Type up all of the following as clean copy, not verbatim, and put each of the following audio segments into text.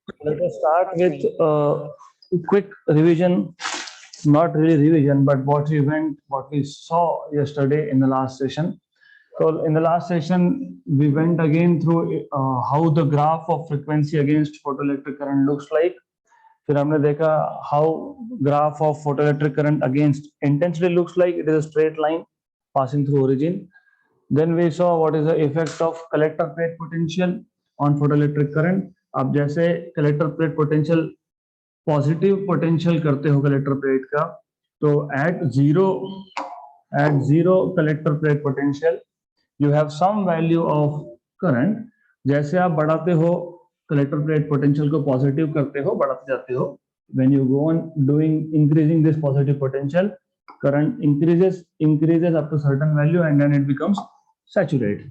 Let us start with quick revision, not really revision, but what we saw yesterday in the last session. So in the last session, we went again through how the graph of frequency against photoelectric current looks like. फिर हमने देखा how graph of photoelectric current against intensity looks like. It is a straight line passing through origin. Then we saw what is the effect of collector plate potential on photoelectric current. अब जैसे collector plate potential positive potential करते हो collector plate का, तो at zero collector plate potential you have some value of current. जैसे आप बढ़ाते हो कलेक्टर प्लेट पोटेंशियल को, पॉजिटिव करते हो, बढ़ाते जाते हो, when you go on doing increasing this positive potential, current increases up to certain value and then it becomes saturate.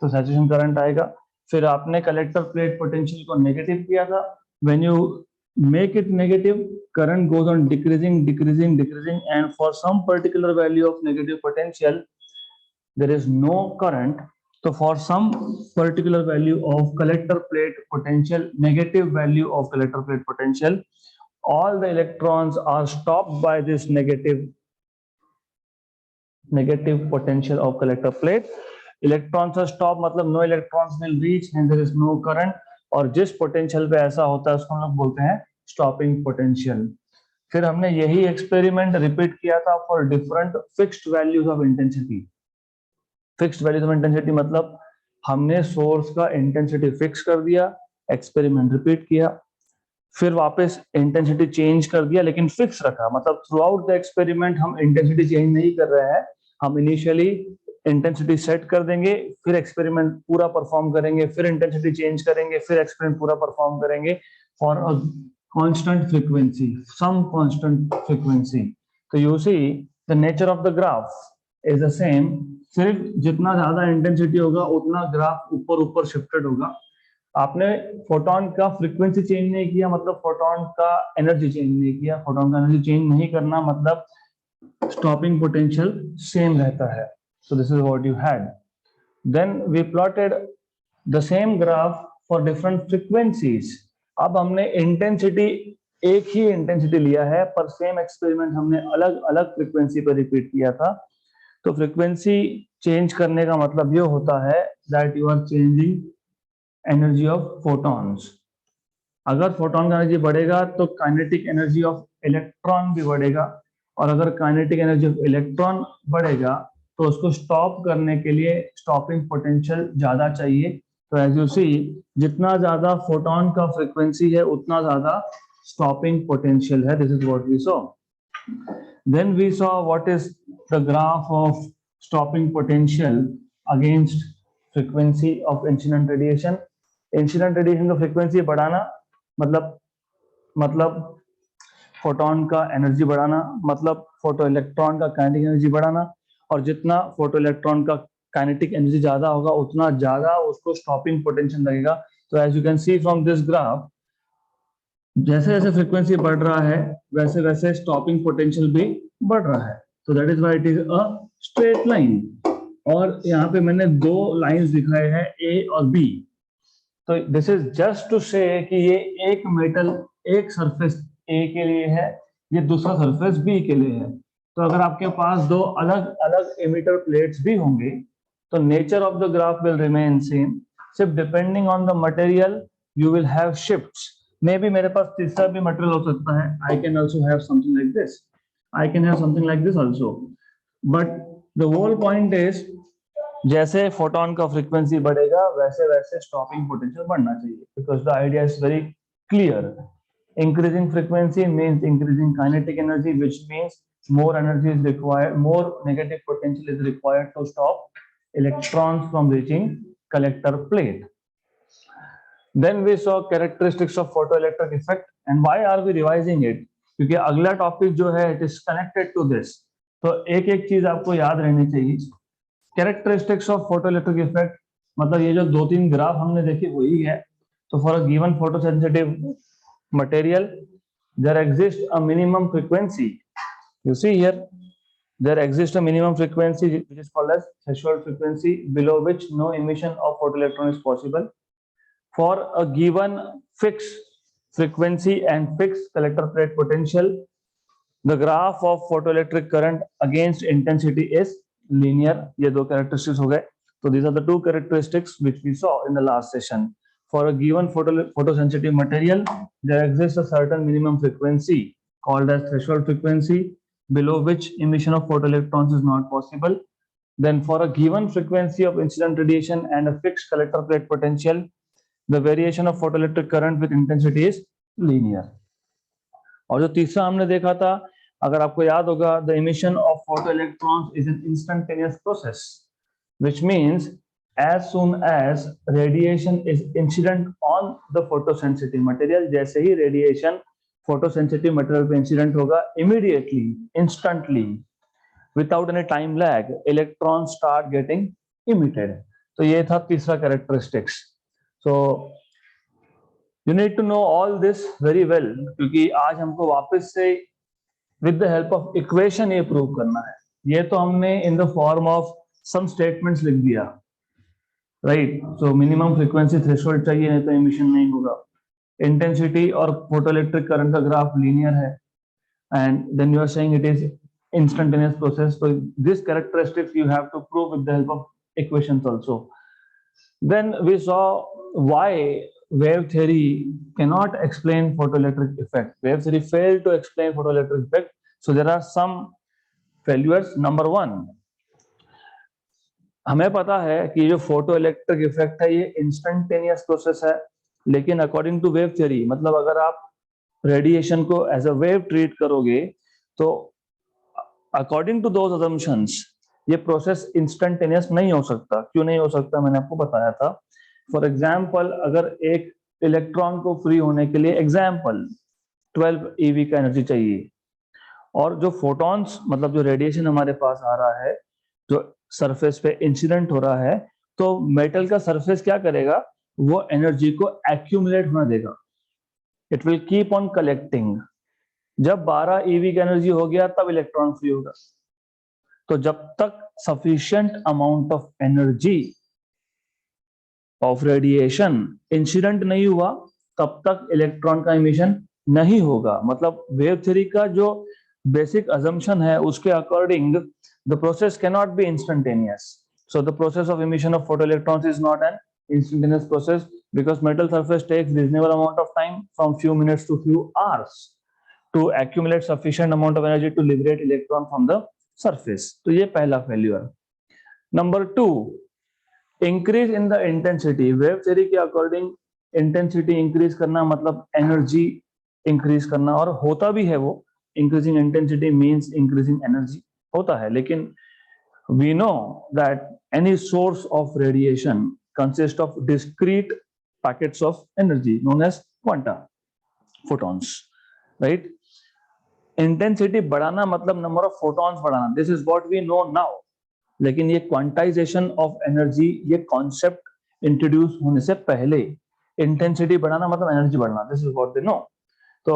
तो सैचुरेशन करंट आएगा. फिर आपने कलेक्टर प्लेट पोटेंशियल को नेगेटिव किया था. When you make it negative, current goes on decreasing and for some particular value of negative potential there is no current. So for some particular value of collector plate potential, negative value of collector plate potential, all the electrons are stopped by this negative potential of collector plate. Electrons are stopped मतलब no electrons will reach and there is no current. और जिस potential पे ऐसा होता है उसको हम लोग बोलते हैं स्टॉपिंग पोटेंशियल. फिर हमने यही एक्सपेरिमेंट रिपीट किया था for different fixed values of intensity. Fixed values of intensity मतलब हमने सोर्स का इंटेंसिटी फिक्स कर दिया, एक्सपेरिमेंट रिपीट किया, फिर वापस इंटेंसिटी चेंज कर दिया लेकिन फिक्स रखा. मतलब थ्रू आउट द एक्सपेरिमेंट हम इंटेंसिटी चेंज नहीं कर रहे हैं. हम इनिशियली इंटेंसिटी सेट कर देंगे, फिर एक्सपेरिमेंट पूरा परफॉर्म करेंगे, फिर इंटेंसिटी चेंज करेंगे, फिर एक्सपेरिमेंट पूरा परफॉर्म करेंगे for a constant frequency, some constant frequency. तो you see the nature of the graph is the same. सिर्फ जितना ज्यादा इंटेंसिटी होगा उतना ग्राफ ऊपर ऊपर शिफ्टेड होगा. आपने फोटोन का फ्रीक्वेंसी चेंज नहीं किया मतलब फोटोन का एनर्जी चेंज नहीं किया. फोटोन का एनर्जी चेंज नहीं करना मतलब स्टॉपिंग पोटेंशियल सेम रहता है. So this is what you had. Then we plotted the same graph for different frequencies. अब हमने इंटेंसिटी एक ही इंटेंसिटी लिया है पर सेम एक्सपेरिमेंट हमने अलग अलग फ्रीक्वेंसी पर रिपीट किया था. तो फ्रीक्वेंसी चेंज करने का मतलब ये होता है that you are changing energy of photons. अगर फोटोन का एनर्जी बढ़ेगा तो काइनेटिक एनर्जी ऑफ इलेक्ट्रॉन भी बढ़ेगा, और अगर काइनेटिक एनर्जी ऑफ इलेक्ट्रॉन बढ़ेगा तो उसको स्टॉप करने के लिए स्टॉपिंग पोटेंशियल ज्यादा चाहिए. तो एज यू सी जितना ज्यादा फोटोन का फ्रीक्वेंसी है उतना ज्यादा स्टॉपिंग पोटेंशियल है. This is what we saw. Then we saw what is the graph of stopping potential against frequency of incident radiation. Incident radiation का फ्रीक्वेंसी बढ़ाना मतलब फोटोन का एनर्जी बढ़ाना, मतलब फोटो इलेक्ट्रॉन का काइनेटिक एनर्जी बढ़ाना. और जितना फोटो इलेक्ट्रॉन का काइनेटिक एनर्जी ज्यादा होगा उतना ज्यादा उसको स्टॉपिंग पोटेंशियल लगेगा. तो as you can see from this graph, जैसे जैसे फ्रीक्वेंसी बढ़ रहा है वैसे वैसे स्टॉपिंग पोटेंशियल भी बढ़ रहा है. तो that is why it is a straight line. और यहाँ पे मैंने दो लाइंस दिखाए हैं ए और बी. तो this is just to say कि ये एक मेटल एक सरफेस ए के लिए है, ये दूसरा सरफेस बी के लिए है. तो अगर आपके पास दो अलग अलग एमिटर प्लेट्स भी होंगे तो nature of the graph will remain same. सिर्फ depending on the material you will have shifts. Maybe मेरे पास तीसरा भी मटेरियल हो सकता है. I can also have something like this, I can have something like this also. But the whole point is जैसे photon का frequency बढ़ेगा वैसे वैसे स्टॉपिंग पोटेंशियल बढ़ना चाहिए. Because the idea is very clear. Increasing frequency means increasing kinetic energy, which means more energy is required, more negative potential is required to stop electrons from reaching collector plate. Then we saw characteristics of photoelectric effect. And why are we revising it? क्योंकि अगला topic जो है it is connected to this. तो एक एक चीज आपको याद रहनी चाहिए. Characteristics of photoelectric effect मतलब ये जो दो तीन ग्राफ हमने देखे वही है. तो for a given photosensitive material there exists a minimum frequency. You see here there exists a minimum frequency which is called as threshold frequency, below which no emission of photoelectron is possible. For a given fixed frequency and fixed collector plate potential. The graph of photoelectric current against intensity is linear. ये दो characteristics हो गए. So these are the two characteristics which we saw in the last session. For a given photosensitive material, there exists a certain minimum frequency called as threshold frequency, below which emission of photoelectrons is not possible. Then for a given frequency of incident radiation and a fixed collector plate potential, the variation of photoelectric current with intensity is linear. और जो तीसरा हमने देखा था, अगर आपको याद होगा, the emission of photoelectrons is an instantaneous process, which means as soon as radiation is incident on the photosensitive material, जैसे ही radiation photosensitive material पे incident होगा, immediately, instantly, without any time lag, electrons start getting emitted. तो ये था तीसरा characteristics. So you need to know all this very well, क्योंकि आज हमको वापस से with the help of equation ये prove करना है. ये तो हमने in the form of some statements लिख दिया, right? So minimum frequency threshold चाहिए, नहीं तो emission नहीं होगा. Intensity और photoelectric current का graph linear है, and then you are saying it is instantaneous process. So this characteristics you have to prove with the help of equations also. Then we saw why wave theory cannot explain photoelectric effect. Wave theory failed to explain photoelectric effect. So there are some failures. Number one, हमें पता है कि जो photoelectric effect है ये instantaneous process है, लेकिन according to wave theory, मतलब अगर आप radiation को as a wave treat करोगे, तो according to those assumptions, ये process instantaneous नहीं हो सकता. क्यों नहीं हो सकता, मैंने आपको बताया था. फॉर एग्जाम्पल, अगर एक इलेक्ट्रॉन को फ्री होने के लिए एग्जाम्पल 12 EV का एनर्जी चाहिए, और जो फोटॉन्स मतलब जो रेडिएशन हमारे पास आ रहा है, जो सरफेस पे इंसिडेंट हो रहा है, तो मेटल का सरफेस क्या करेगा, वो एनर्जी को एक्यूमुलेट होने देगा. It will keep on collecting. जब 12 EV का एनर्जी हो गया तब इलेक्ट्रॉन फ्री होगा. तो जब तक sufficient amount of energy of radiation incident नहीं हुआ, तब तक इलेक्ट्रॉन का इमिशन नहीं होगा. मतलब वेव थ्योरी का जो बेसिक अजम्पशन है, उसके according the process can not be instantaneous. So the process of emission of photoelectrons is not an instantaneous process, because metal surface takes reasonable amount of time from few minutes to few hours to accumulate sufficient amount of energy to liberate electron from the surface. तो ये पहला failure. Number 2, increase in the intensity. Wave theory के according intensity increase करना मतलब energy increase करना, और होता भी है वो. Increasing intensity means increasing energy होता है, लेकिन we know that any source of radiation consist of discrete packets of energy known as quanta, photons, right. Intensity बढ़ाना मतलब नंबर ऑफ फोटॉन्स बढ़ाना. This is what we know now. लेकिन ये quantization of energy, ये concept introduce होने से पहले intensity बढ़ाना मतलब एनर्जी बढ़ाना. This is what they know. तो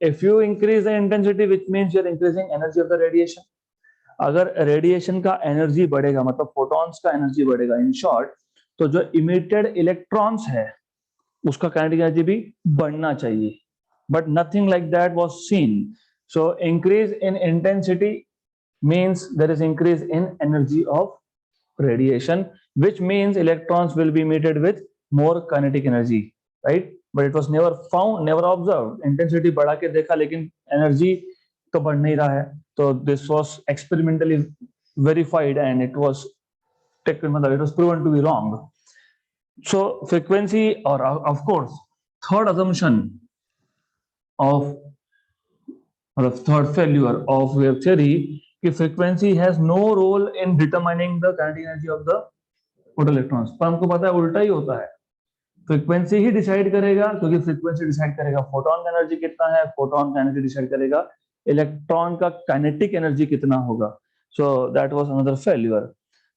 if you increase the intensity which means you are increasing energy of the radiation. अगर रेडिएशन का एनर्जी बढ़ेगा मतलब फोटॉन्स का एनर्जी बढ़ेगा, इन शॉर्ट, तो जो इमिटेड इलेक्ट्रॉन्स है उसका काइनेटिक एनर्जी भी बढ़ना चाहिए. But nothing like that was scene. So increase in intensity means there is increase in energy of radiation, which means electrons will be emitted with more kinetic energy, right? But it was never found, never observed. Intensity बढ़ा के देखा, लेकिन energy तो बढ़ नहीं रहा है. तो this was experimentally verified and it was taken, मतलब it was proven to be wrong. So frequency, or of course third assumption of, or third failure of wave theory, कि frequency has no role in determining the kinetic energy of the photoelectrons. पर हमको पता है उल्टा ही होता है. Frequency ही decide करेगा, क्योंकि फ्रीक्वेंसी डिसाइड करेगा फोटॉन का एनर्जी कितना है, फोटॉन का एनर्जी डिसाइड करेगा इलेक्ट्रॉन का काइनेटिक एनर्जी कितना होगा. So that was another failure.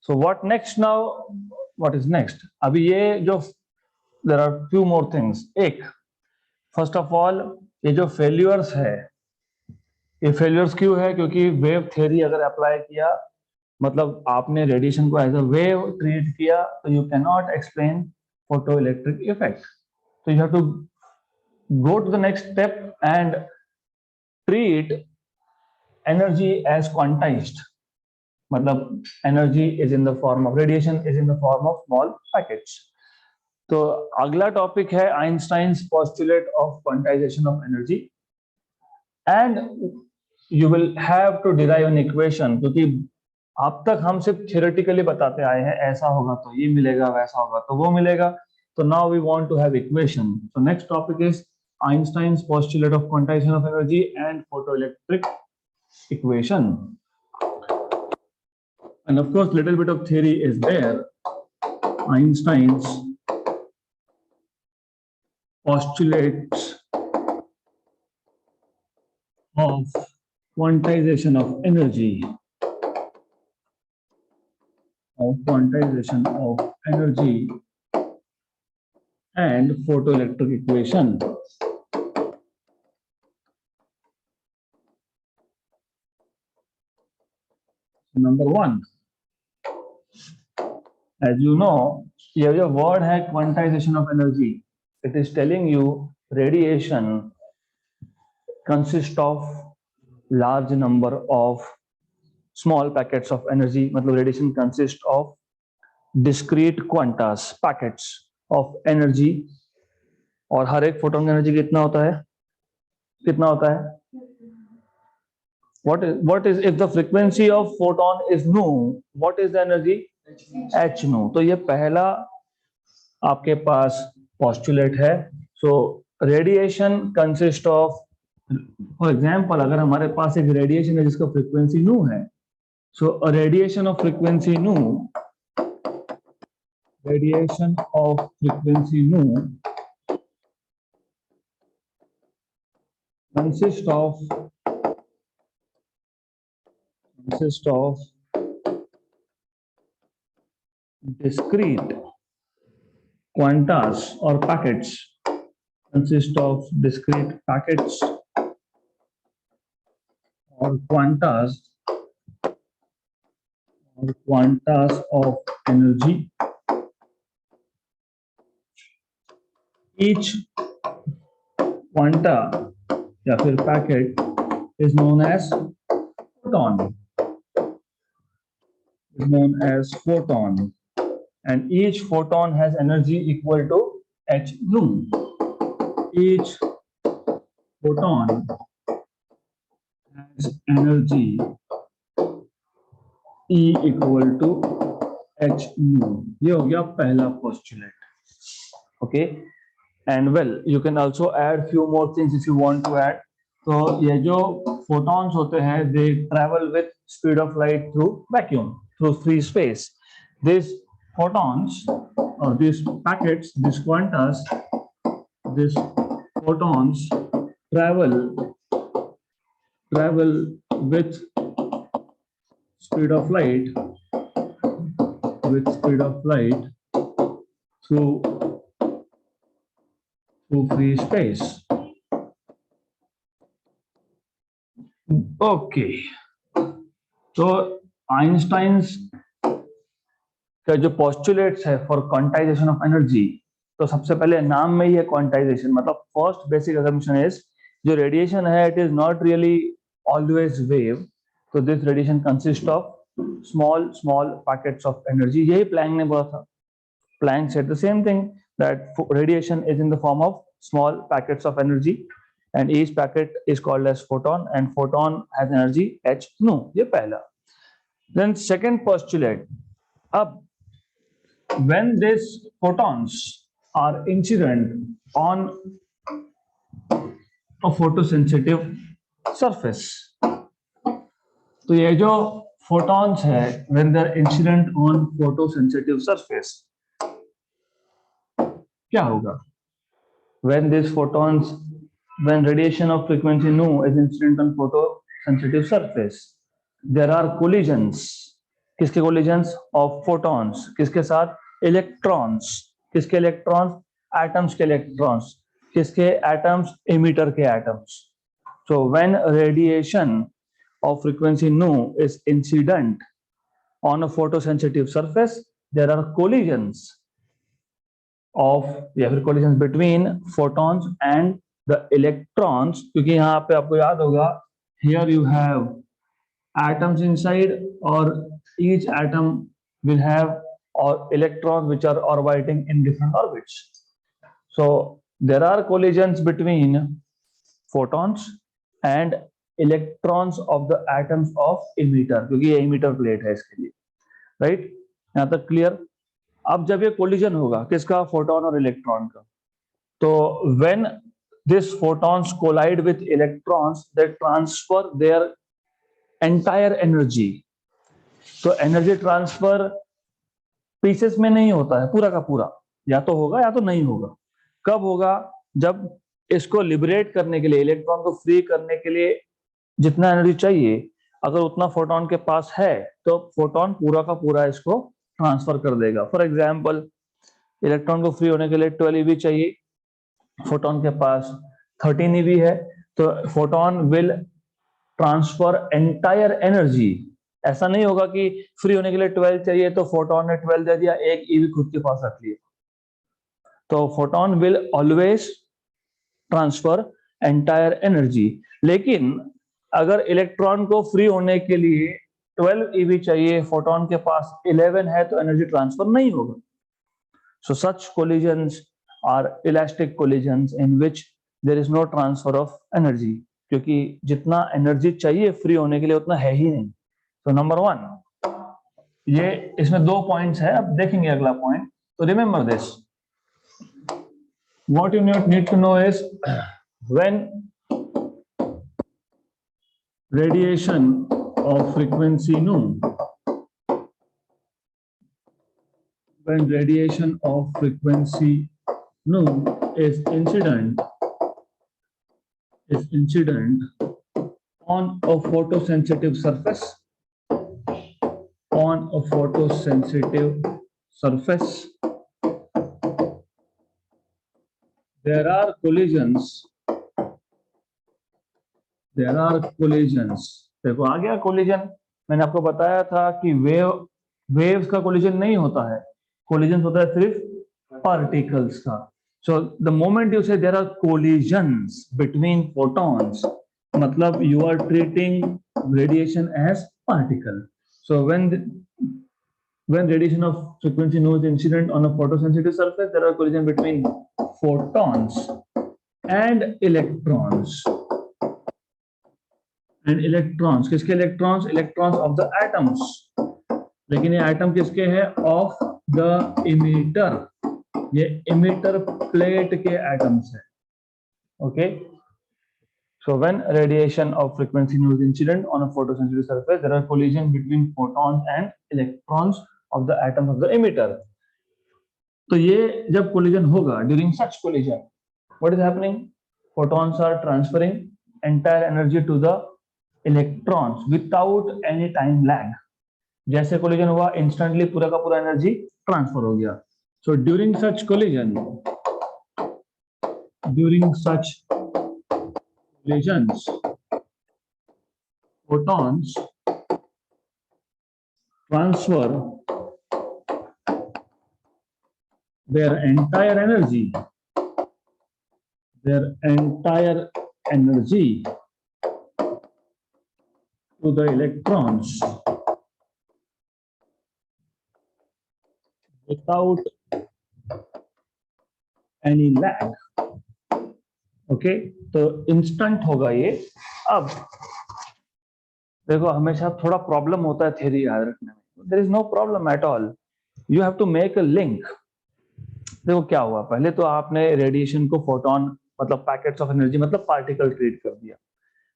So what next now, what is next? अभी ये जो there are few more things. एक, फर्स्ट ऑफ ऑल, ये जो फेल्यूर्स है, ये फेलियर्स क्यों है? क्योंकि वेव थ्योरी अगर अप्लाई किया, मतलब आपने रेडिएशन को एज अ वेव ट्रीट किया, तो you can not explain photo electric effect. तो you have to go to the next step and treat energy as quantized. मतलब energy is in the form of radiation is in the form of small packets. तो अगला topic है Einstein's postulate of quantization of energy and you will have to derive an equation, क्योंकि अब तक हम सिर्फ theoretically बताते आए हैं ऐसा होगा तो ये मिलेगा वैसा होगा तो वो मिलेगा. So now we want to have equation. So next topic is Einstein's postulate of quantization of energy and photoelectric equation. And of course, little bit of theory is there. Einstein's postulates of quantization of energy. And photoelectric equation. Number one, as you know, ये जो word है quantization of energy, it is telling you radiation consists of large number of small packets of energy. मतलब radiation consists of discrete quantas packets of energy. और हर एक photon की energy कितना होता है what is if the frequency of photon is nu, what is the energy? h nu. तो ये पहला आपके पास postulate है. So radiation consists of, for example, अगर हमारे पास एक radiation है जिसका frequency nu है, so a radiation of frequency nu consists of discrete quantas or packets, or quantas of energy. Each quanta या फिर packet is known as photon, and each photon has energy equal to h nu. Each photon has energy E equal to h nu. ये हो गया पहला postulate. Okay, and well, you can also add few more things if you want to add. तो ये जो photons होते हैं, they travel with speed of light through vacuum, through free space. These photons or these packets, these quantas, these photons travel with speed of light through free space. Okay, तो Einstein's का जो postulates है for quantization of energy, तो सबसे पहले नाम में ही है quantization, मतलब first basic assumption is जो radiation है it is not really always wave. So this radiation consists of small packets of energy. यही प्लैंक ने बोला था. Planck said the same thing, that radiation is in the form of small packets of energy, and each packet is called as photon, and photon has energy h nu. ये पहला. Then second postulate. अब when these photons are incident on a photosensitive surface, तो ये जो photons है when they are incident on photosensitive surface, क्या होगा? When these photons, when radiation of frequency nu is incident on photosensitive surface, there are collisions. किसके collisions? Of photons. किसके साथ? Electrons. किसके electrons? Atoms के electrons. किसके atoms? Emitter के atoms. So when radiation of frequency nu is incident on a photosensitive surface, there are collisions between photons and the electrons, क्योंकि यहाँ पे आपको याद होगा here you have atoms inside or each atom will have or electrons which are orbiting in different orbits. So there are collisions between photons and electrons of the atoms of emitter, क्योंकि ये emitter plate है इसके लिए, right? यहाँ तक clear? अब जब ये collision होगा किसका, फोटोन और इलेक्ट्रॉन का, तो when these photons collide with electrons they transfer their entire energy. तो एनर्जी ट्रांसफर पीसेस में नहीं होता है पूरा का पूरा, या तो होगा या तो नहीं होगा। कब होगा, जब इसको लिबरेट करने के लिए, इलेक्ट्रॉन को फ्री करने के लिए जितना एनर्जी चाहिए अगर उतना फोटोन के पास है तो फोटोन पूरा का पूरा इसको ट्रांसफर कर देगा। फॉर एग्जाम्पल इलेक्ट्रॉन को फ्री होने के लिए 12 eV चाहिए, फोटोन के पास 13 eV है, तो photon will transfer entire energy. ऐसा नहीं होगा कि फ्री होने के लिए 12 चाहिए तो फोटोन ने 12 दे दिया, 1 eV खुद के पास रख लिया। तो photon will always transfer entire energy. लेकिन अगर इलेक्ट्रॉन को फ्री होने के लिए 12 eV चाहिए, फोटोन के पास 11 है, तो एनर्जी ट्रांसफर नहीं होगा। So such collisions are elastic collisions in which there is no transfer of energy, क्योंकि जितना एनर्जी चाहिए फ्री होने के लिए उतना है ही नहीं। तो नंबर 1, ये इसमें 2 पॉइंट्स है, अब देखेंगे अगला पॉइंट। तो remember this, what you need to know is when radiation of frequency nu, when radiation of frequency nu is incident on a photosensitive surface, there are collisions, देखो आ गया कोलिजन। मैंने आपको बताया था कि वेव्स का कोलिजन नहीं होता है, कोलिजन होता है सिर्फ पार्टिकल्स का। So the moment you say there are collisions between photons, मतलब you are treating radiation as particle. So when radiation of frequency nu is incident on a photosensitive surface, there are collision between photons and electrons. And electrons, किसके electrons? Electrons of the atoms. लेकिन ये atom किसके है? Of the emitter. ये emitter plate के atoms है। Okay. So when radiation of frequency nu is incident on a photosensitive surface, there are collision between photons and electrons of the atoms of the emitter. तो ये जब collision होगा, during such collision, what is happening? Photons are transferring entire energy to the electrons without any time lag. जैसे collision हुआ, instantly पूरा का पूरा energy transfer हो गया। So during such collisions, photons transfer their entire energy to the electrons without any lag. Okay, तो instant होगा ये। अब देखो हमेशा थोड़ा प्रॉब्लम होता है थ्योरी याद रखने में। There is no problem at all, you have to make a link. देखो क्या हुआ, पहले तो आपने रेडिएशन को फोटोन मतलब पैकेट्स ऑफ एनर्जी मतलब पार्टिकल ट्रीट कर दिया।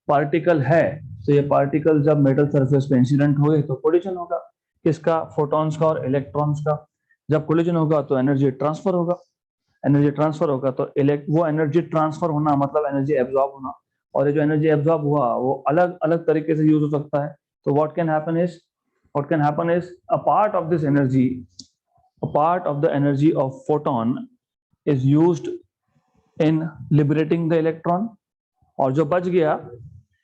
पार्टिकल है तो ये पार्टिकल जब मेटल सरफेस पे इंसिडेंट हुए तो कोलिजन होगा, किसका? फोटॉन्स का और इलेक्ट्रॉन्स का। जब कोलिजन होगा तो एनर्जी ट्रांसफर होगा, तो वो एनर्जी ट्रांसफर होना मतलब एनर्जी एब्जॉर्ब होना, और ये जो एनर्जी एब्जॉर्ब हुआ वो अलग अलग तरीके से यूज हो सकता है। तो what can happen is a part of this energy, a part of the energy of photon is used in liberating the electron, और जो बच गया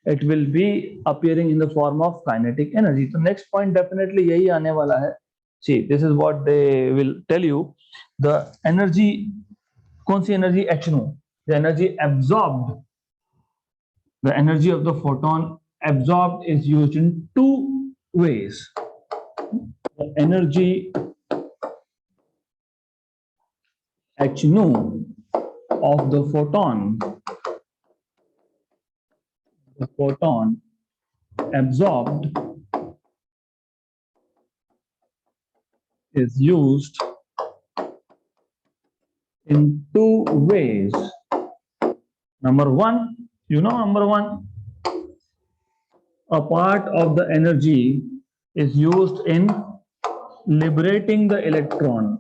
it will be appearing in the form of kinetic energy. तो next point definitely यही आने वाला है। See, this is what they will tell you, the energy, कौन सी energy? H nu, The energy absorbed, the energy of the photon absorbed is used in two ways. The energy h nu of the photon absorbed is used in two ways. Number one, number one, a part of the energy is used in liberating the electron.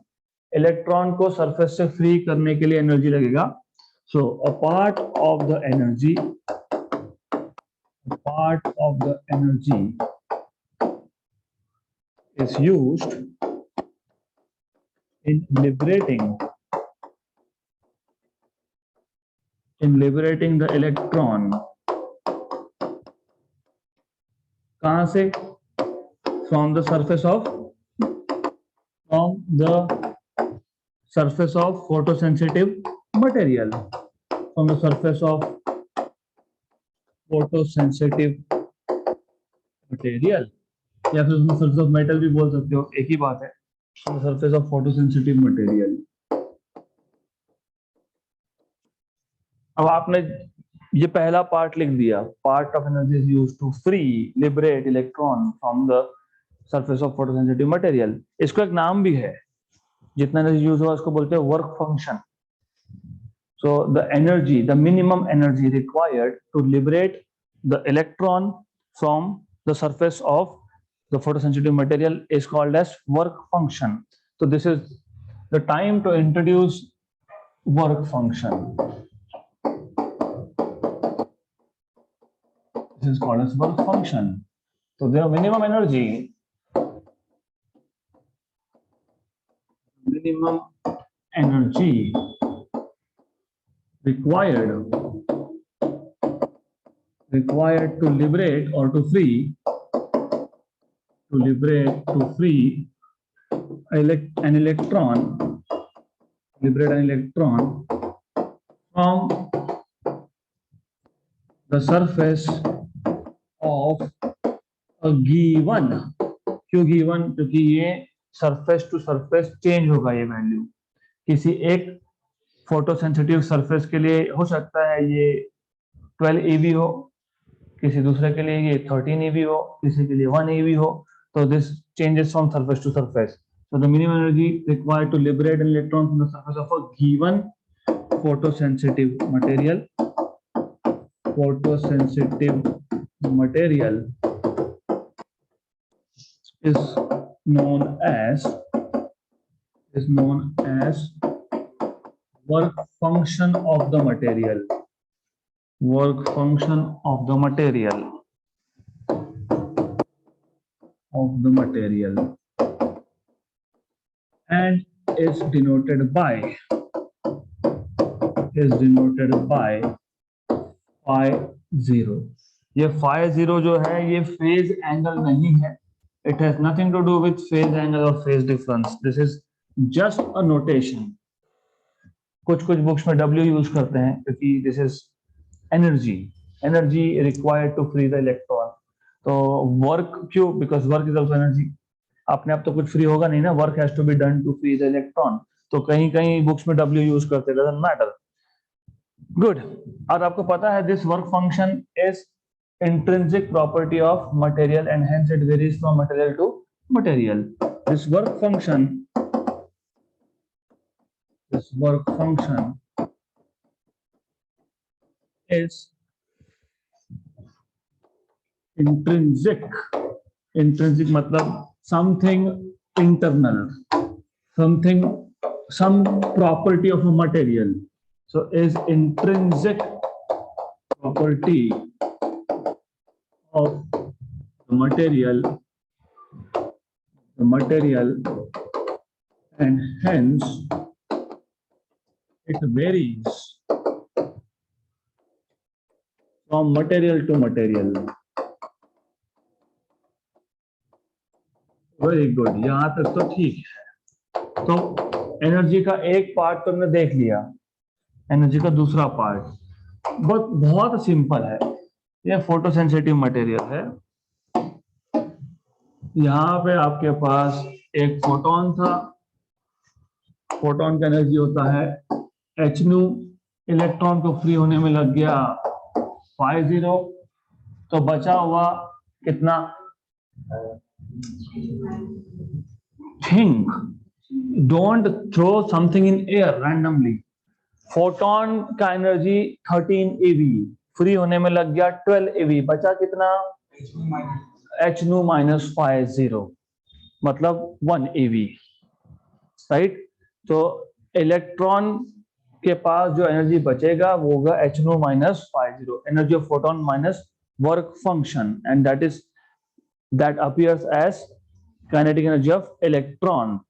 Electron को surface से free करने के लिए energy लगेगा. So a part of the energy is used in liberating the electron. कहां से? From the surface of photosensitive material. From the surface of photosensitive material, या फिर उसमें surface of metal भी बोल सकते हो, एक ही बात है. From the surface of photosensitive material. अब आपने ये पहला पार्ट लिख दिया, part of energy is used to free liberate electron from the surface of photosensitive material. इसको एक नाम भी है, जितना एनर्जी यूज हुआ उसको बोलते हैं work function. So the energy, the minimum energy required to liberate the electron from the surface of the photosensitive material is called as work function. So this is the time to introduce work function. This is called as work function. So the minimum energy required to liberate or to free an electron from the surface of a given. क्यों given? क्योंकि ये surface to surface change होगा. ये value किसी एक photosensitive surface के लिए हो सकता है ये 12 eV हो, किसी दूसरे के लिए ये 13 eV हो, किसी के लिए 1 eV हो. तो this changes from surface to surface. So the minimum energy required to liberate an electron from the surface of a given photosensitive material is known as work function of the material. And is denoted by phi 0. ये phi 0 जो है ये phase angle नहीं है. It has nothing to do with phase angle or phase difference. This is just a notation. कुछ books में W use करते हैं क्योंकि this is energy required to free the electron. तो work क्यों? Because work is also energy. अपने आप तो कुछ फ्री होगा नहीं ना. Work has to be done to free the electron. तो कहीं बुक्स में W यूज करते, डजंट मैटर. गुड. और आपको पता है this work function is intrinsic property of material and hence it varies from material to material. This work function is intrinsic मतलब something internal, some property of a material. So is intrinsic property of the material and hence it varies from material to material. Very good. यहां तक तो ठीक है. तो energy का एक part तुमने देख लिया. एनर्जी का दूसरा पार्ट बहुत सिंपल है, ये फोटोसेंसिटिव मटेरियल है। यहाँ पे आपके पास एक फोटोन था, फोटोन का एनर्जी होता है h nu, इलेक्ट्रॉन को फ्री होने में लग गया phi 0, तो बचा हुआ कितना? Think, don't throw something in air randomly. Photon का एनर्जी 13 eV, फ्री होने में लग गया 12 eV, बचा कितना? h nu minus phi 0, मतलब 1 eV, राइट। तो इलेक्ट्रॉन के पास जो एनर्जी बचेगा वो होगा h nu minus phi 0, energy of photon minus work function, and that appears as kinetic energy of electron.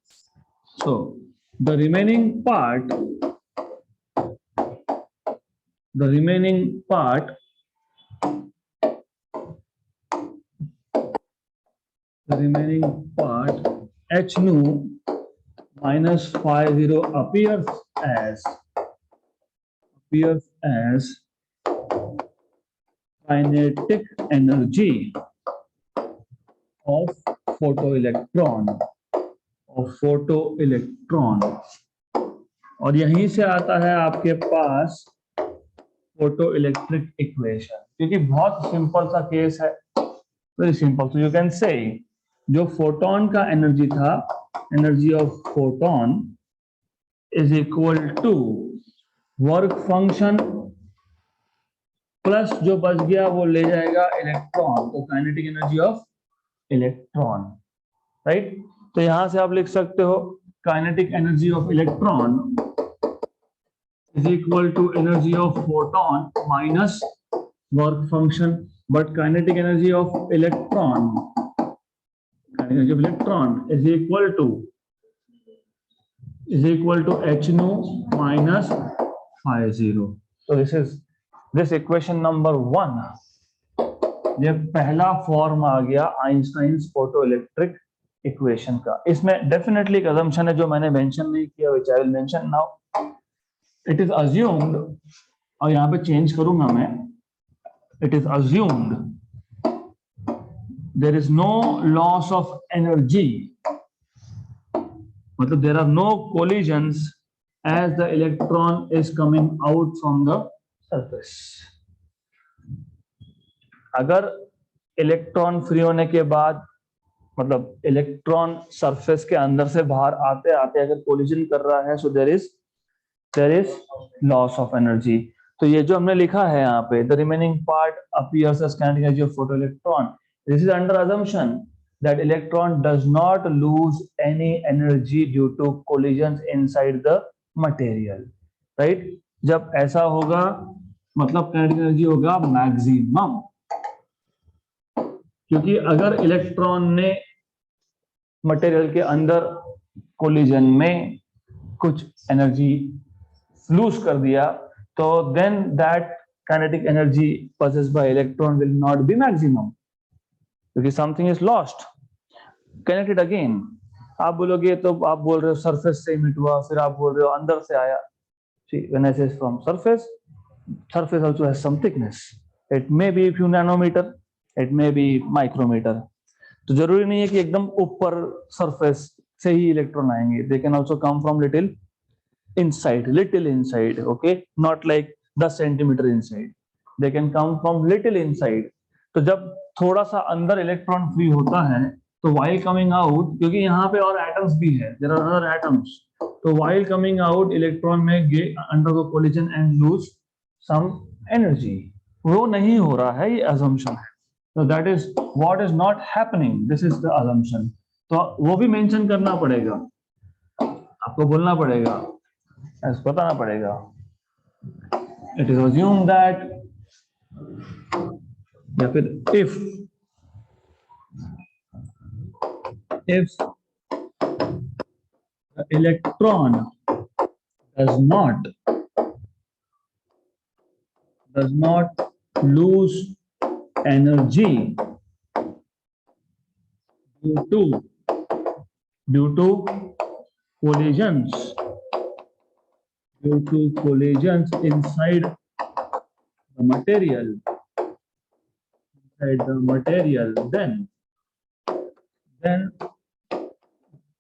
So the remaining part h nu minus phi 0 appears as kinetic energy of photoelectron, और यहीं से आता है आपके पास photo electric equation, क्योंकि बहुत simple सा case है, very simple. So you can say जो फोटोन का एनर्जी था, energy of photon is equal to work function plus जो बच गया वो ले जाएगा इलेक्ट्रॉन, तो kinetic energy of electron, right. तो यहां से आप लिख सकते हो kinetic energy of electron is equal to energy of photon minus work function, but kinetic energy of electron is equal to h nu minus phi 0. So this equation number 1, ये पहला form आ गया आइंस्टाइन्स फोटो इलेक्ट्रिक इक्वेशन का। इसमें definitely एक assumption है जो मैंने mention नहीं किया, which I will mention now. It is assumed, और यहाँ पे चेंज करूंगा मैं, it is assumed there is no loss of energy, मतलब there are no collisions as the electron is coming out from the surface. अगर electron free होने के बाद, मतलब इलेक्ट्रॉन सरफेस के अंदर से बाहर आते आते अगर कोलिजन कर रहा है, सो there is loss of energy. तो ये जो हमने लिखा है यहाँ पे, the remaining part appears as kinetic energy of photoelectron. This is under assumption that electron does not lose any energy due to collisions inside the material, right? जब ऐसा होगा मतलब kinetic energy होगा मैक्सिमम, क्योंकि अगर इलेक्ट्रॉन ने material के अंदर कोलिजन में कुछ एनर्जी लूज कर दिया, तो then that kinetic energy possessed by electron will not be maximum, क्योंकि something is lost. Connected again, आप बोलोगे तो आप बोल रहे हो सरफेस से इमिट हुआ, फिर आप बोल रहे हो अंदर से आया। See, when I say from surface also has some thickness. It may be few nanometer, it may be micrometer. तो जरूरी नहीं है कि एकदम ऊपर सरफेस से ही इलेक्ट्रॉन आएंगे. They can also come from little inside, okay, not like 10 centimeter inside, they can come from little inside. तो जब थोड़ा सा अंदर इलेक्ट्रॉन फ्री होता है, तो while coming out, क्योंकि यहाँ पे और एटम्स भी है, there are other atoms, तो while coming out इलेक्ट्रॉन में undergo collision and lose some energy. वो नहीं हो रहा है, ये assumption है. So that is what is not happening, this is the assumption. तो वो भी मेंशन करना पड़ेगा, आपको बोलना पड़ेगा, ऐसा बताना पड़ेगा. It is assumed that, या फिर if the electron does not lose energy due to collisions due to collisions inside the material, then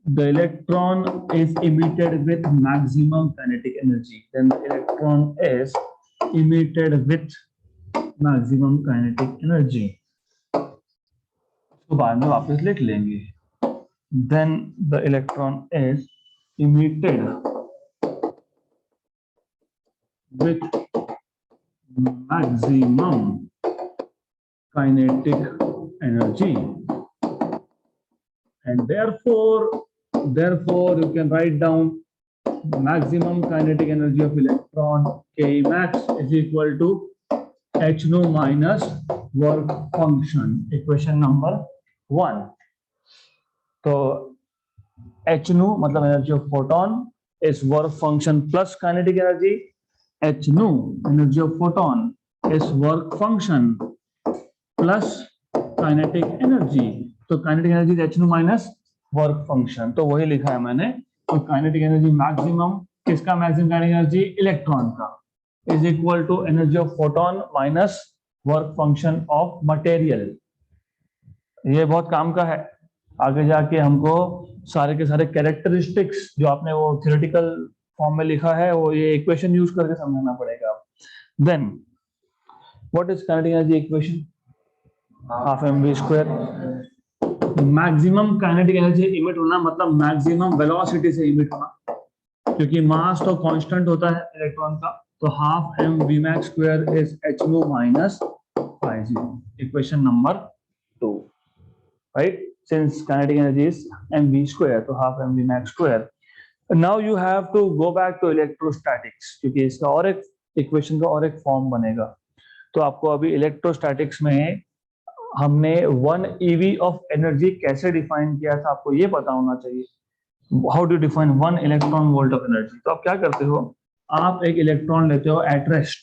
the electron is emitted with maximum kinetic energy. Then the electron is emitted with maximum kinetic energy. तो बाद में वापस लिख लेंगे. Then the electron is emitted with maximum kinetic energy, and therefore you can write down maximum kinetic energy of electron K max is equal to h nu minus work function. Equation number 1. तो h nu मतलब energy of photon is work function plus kinetic energy. h nu energy of photon is work function plus kinetic energy. तो kinetic energy is h nu minus work function. तो वही लिखा है मैंने. तो kinetic energy maximum किसका maximum kinetic energy? Electron का is equal to energy of photon minus work function of material. ये बहुत काम का है. आगे जाके हमको सारे के सारे कैरेक्टरिस्टिक्स जो आपने वो थ्योरेटिकल फॉर्म में लिखा है वो ये इक्वेशन यूज करके समझना पड़ेगा. Then what is kinetic energy equation? Half mv square. Maximum kinetic energy emit होना मतलब मैक्सिमम वेलोसिटी से इमिट होना, क्योंकि मास तो कांस्टेंट होता है इलेक्ट्रॉन का. तो half mv max square is h nu minus phi 0. Equation number 2, right? Since kinetic energy is mv square, तो half mv max square. Now you have to go back to electrostatics, क्योंकि इसका और एक equation का और एक form बनेगा. तो आपको अभी इलेक्ट्रोस्टैटिक्स में हमने 1 eV ऑफ एनर्जी कैसे डिफाइन किया था आपको ये पता होना चाहिए. How do define 1 electron volt of energy? तो आप क्या करते हो, आप एक इलेक्ट्रॉन लेते हो एट रेस्ट,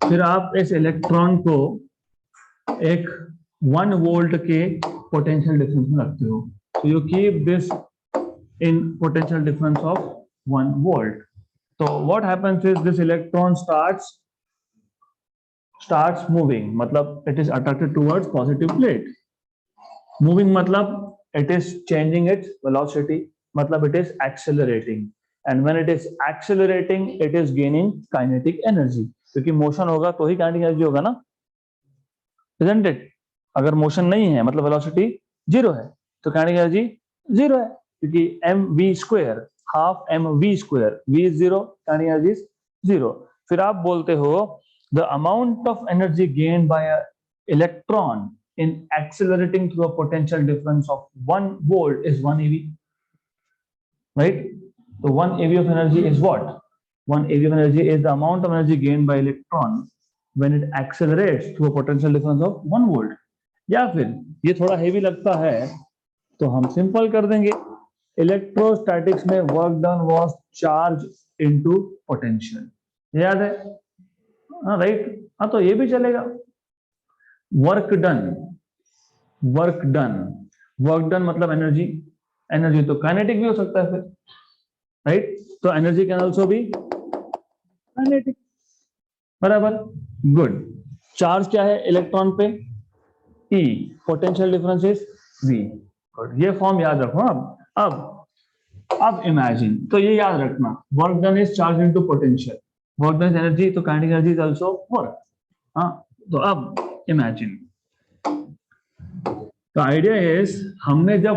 फिर आप इस इलेक्ट्रॉन को एक 1 वोल्ट के पोटेंशियल डिफरेंस में रखते हो. So you keep this in potential difference of 1 volt. So what happens is this electron starts moving, मतलब it is attracted towards positive plate. Moving मतलब it is changing its velocity, मतलब it is accelerating. And when it is accelerating, it is gaining kinetic energy. क्योंकि motion होगा तो ही kinetic energy होगा ना, isn't it? अगर motion नहीं है मतलब वेलोसिटी जीरो है तो काइनेटिक एनर्जी जीरो है, क्योंकि mv square half mv square v is zero, kinetic energy is zero. फिर आप बोलते हो the amount of energy gained by a electron in accelerating through a potential difference of 1 volt is 1 eV, right? तो 1 eV of energy is what? 1 eV of energy is the amount of energy gained by electron when it accelerates through a potential difference of 1 volt. या फिर ये थोड़ा heavy लगता है तो हम simple कर देंगे, इलेक्ट्रोस्टैटिक्स में work done was charge into potential. याद है? हाँ, राइट. हाँ, तो ये भी चलेगा. वर्क डन मतलब एनर्जी तो काइनेटिक भी हो सकता है फिर, राइट? तो energy can also be kinetic. बराबर, गुड. चार्ज क्या है इलेक्ट्रॉन पे? E, potential difference is V. ये फॉर्म याद रखो. अब इमेजिन, तो ये याद रखना, work done is charge into potential, work done is energy, तो kinetic energy is also work. हाँ, तो अब इमेजिन, तो आइडिया इज हमने जब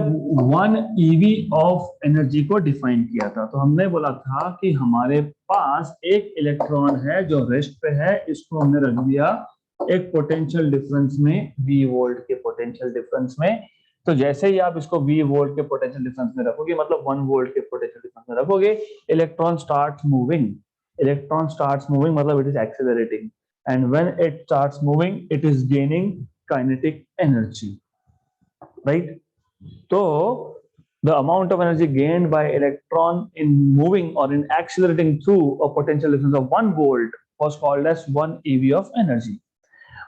1 eV ऑफ एनर्जी को डिफाइन किया था तो हमने बोला था कि हमारे पास एक इलेक्ट्रॉन है जो रेस्ट पे है, इसको हमने रख दिया एक पोटेंशियल डिफरेंस में, V वोल्ट के पोटेंशियल डिफरेंस में. तो जैसे ही आप इसको V वोल्ट के पोटेंशियल डिफरेंस में रखोगे, मतलब 1 वोल्ट के पोटेंशियल डिफरेंस में रखोगे, इलेक्ट्रॉन स्टार्ट्स मूविंग मतलब it is accelerating, and when it starts moving it is gaining kinetic energy, right? तो the amount of energy gained by electron in moving or in accelerating through a potential difference of 1 volt was called as 1 eV of energy.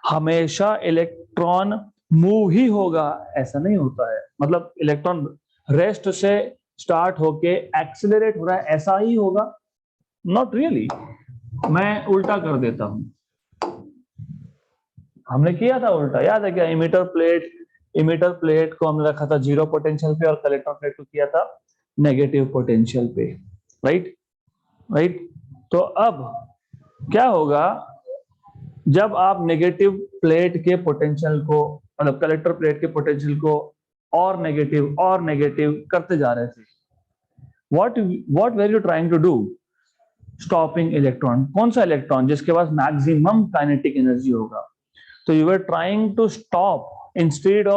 हमेशा electron move ही होगा ऐसा नहीं होता है, मतलब electron rest से start होके एक्सेलरेट हो रहा है ऐसा ही होगा, नॉट रियली। मैं उल्टा कर देता हूं, हमने किया था उल्टा, याद है क्या? इमिटर प्लेट को हमने रखा था जीरो पोटेंशियल पे और कलेक्टर प्लेट को किया था नेगेटिव पोटेंशियल पे, राइट राइट। तो अब क्या होगा, जब आप नेगेटिव प्लेट के पोटेंशियल को, मतलब कलेक्टर प्लेट के पोटेंशियल को और नेगेटिव करते जा रहे थे, what were you trying to do? Stopping electron. कौन सा इलेक्ट्रॉन? जिसके पास मैक्सिमम काइनेटिक एनर्जी होगा। तो you are trying to stop instead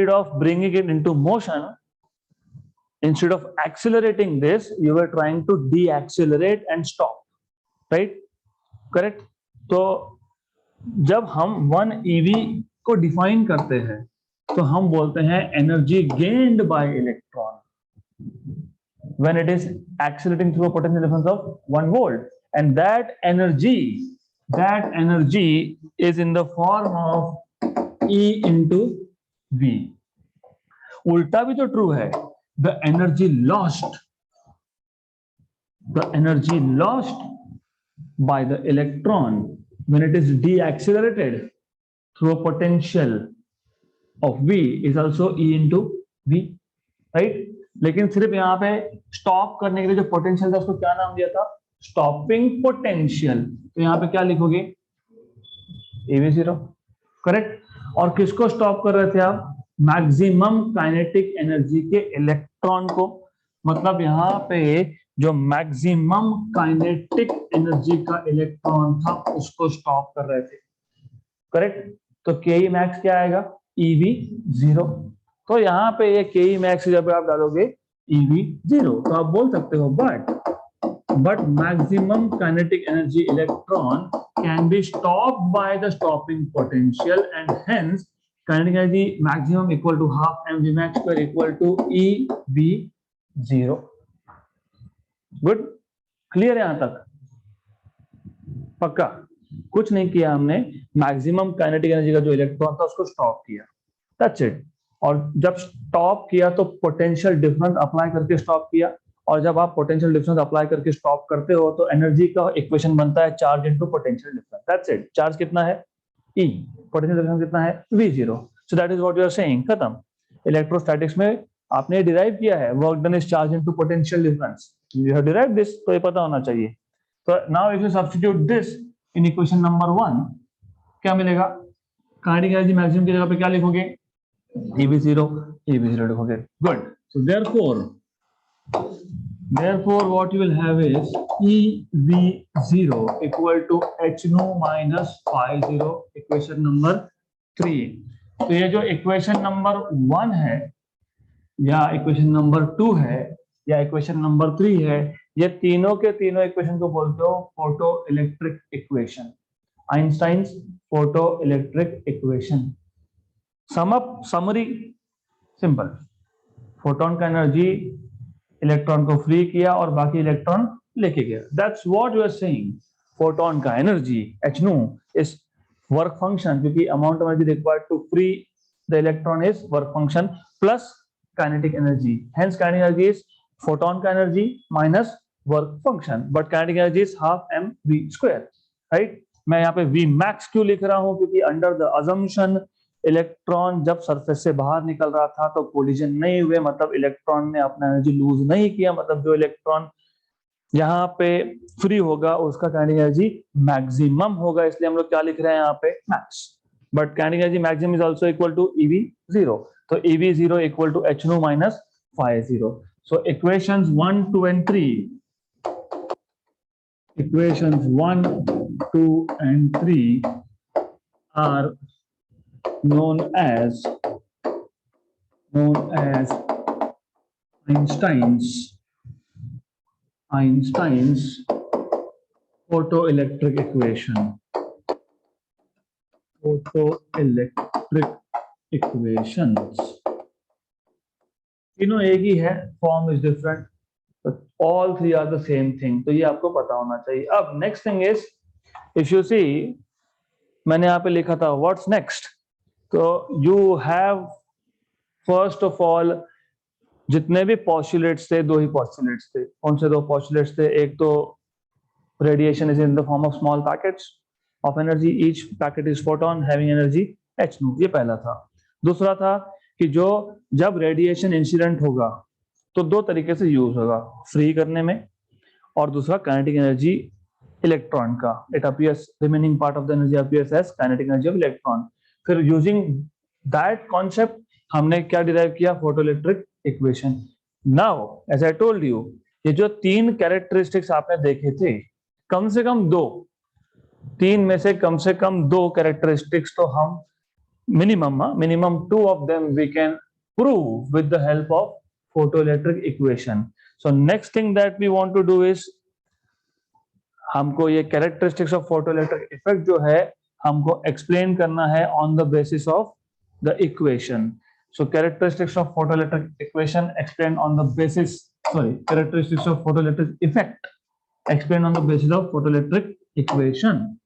of bringing it into motion, instead of accelerating this, you were trying to deaccelerate and stop, right? Correct? तो जब हम 1 eV को define करते हैं तो हम बोलते हैं energy gained by electron when it is accelerating through a potential difference of 1 volt, and that energy is in the form of E into V. उल्टा भी तो ट्रू है, the energy lost by the electron when it is deaccelerated through a potential of V is also E into V, right? लेकिन सिर्फ यहाँ पे stop करने के लिए जो पोटेंशियल था उसको क्या नाम दिया था? Stopping potential. तो यहाँ पे क्या लिखोगे? EV0, correct. और किसको स्टॉप कर रहे थे आप? मैक्सिमम काइनेटिक एनर्जी के इलेक्ट्रॉन को। मतलब यहाँ पे जो मैक्सिमम काइनेटिक एनर्जी का इलेक्ट्रॉन था उसको स्टॉप कर रहे थे, करेक्ट। तो के मैक्स क्या आएगा? EV0। तो यहाँ पे ये के मैक्स जब आप डालोगे EV0 तो आप बोल सकते हो but maximum kinetic energy electron can be stopped by the stopping potential and hence kinetic energy maximum equal to half mv max square equal to EV0। Good, clear है यहां तक? पक्का? कुछ नहीं किया हमने, मैक्सिमम काइनेटिक एनर्जी का जो इलेक्ट्रॉन था उसको स्टॉप किया, दैट्स इट। और जब स्टॉप किया तो पोटेंशियल डिफरेंस अप्लाई करके स्टॉप किया, और जब आप पोटेंशियल डिफरेंस अप्लाई करके स्टॉप करते हो तो एनर्जी का इक्वेशन बनता है charge into potential difference, that's it. Charge कितना है? E, पोटेंशियल डिफरेंस कितना है? V0। So that is what you are saying. खत्म। इलेक्ट्रोस्टैटिक्स में आपने डिराइव किया है, work done is charge into potential difference, you have derived this, तो ये पता होना चाहिए। तो now if you substitute this in equation number 1, क्या मिलेगा? काइनेटिक एनर्जी मैक्सिमम की जगह पे क्या लिखोगे? EV0 लिखोगे। Good. So therefore what you will have is EV0 equal to h nu minus phi 0, equation number 3। तो ये जो इक्वेशन नंबर 1 है या इक्वेशन नंबर 2 है या इक्वेशन नंबर 3 है, ये तीनों के तीनों इक्वेशन को बोलते हो photo electric equation, Einstein's photo electric equation. Sum up, summary simple. Photon का एनर्जी इलेक्ट्रॉन को फ्री किया और बाकी इलेक्ट्रॉन लेके गया, that's what you are saying. Photon का energy h nu is work function, क्योंकि amount of energy required to free the electron is work function plus kinetic energy, hence kinetic energy is photon का energy minus work function, but kinetic energy is half mv square, right. मैं यहाँ पे V max क्यों लिख रहा हूं? क्योंकि under the assumption electron जब सरफेस से बाहर निकल रहा था तो कोलिजन नहीं हुए, मतलब इलेक्ट्रॉन ने अपना एनर्जी लूज नहीं किया, मतलब जो इलेक्ट्रॉन यहाँ पे फ्री होगा उसका काइनेटिक एनर्जी मैक्सिमम होगा, इसलिए हम लोग क्या लिख रहे हैं यहाँ पे? Max. But kinetic energy maximum is also equal to EV0, तो EV0 equal to h nu minus phi 0। So equations 1, 2 and 3, equations 1, 2 and 3 are known as Einstein's photoelectric equation. Photoelectric equations. तीनों एक ही है, form is different, all three are the same thing, तो ये आपको पता होना चाहिए। अब next thing is, if you see, मैंने यहाँ पे लिखा था व्हाट्स नेक्स्ट, तो you have first of all जितने भी पॉस्टुलेट्स थे, दो ही पॉस्टुलेट्स थे। कौन से दो पॉस्टुलेट्स थे? एक तो radiation is in the form of small packets of energy, each packet is photon having energy h0, ये पहला था। दूसरा था कि जो जब रेडिएशन इंसिडेंट होगा तो दो तरीके से यूज होगा, फ्री करने में, और दूसरा काइनेटिक एनर्जी इलेक्ट्रॉन का, it appears remaining part of the energy appears as kinetic energy of electron. फिर यूजिंग दैट कॉन्सेप्ट हमने क्या डिराइव किया? Photoelectric equation. Now as I told you, ये जो तीन कैरेक्टरिस्टिक्स आपने देखे थे, कम से कम दो, तीन में से कम दो कैरेक्टरिस्टिक्स तो हम minimum two of them we can prove with the help of photoelectric equation. So next thing that we want to do is हमको ये characteristics of photoelectric effect जो है हमको explain करना है on the basis of the equation. So characteristics of photoelectric equation explained on the basis, characteristics of photoelectric effect explained on the basis of photoelectric equation.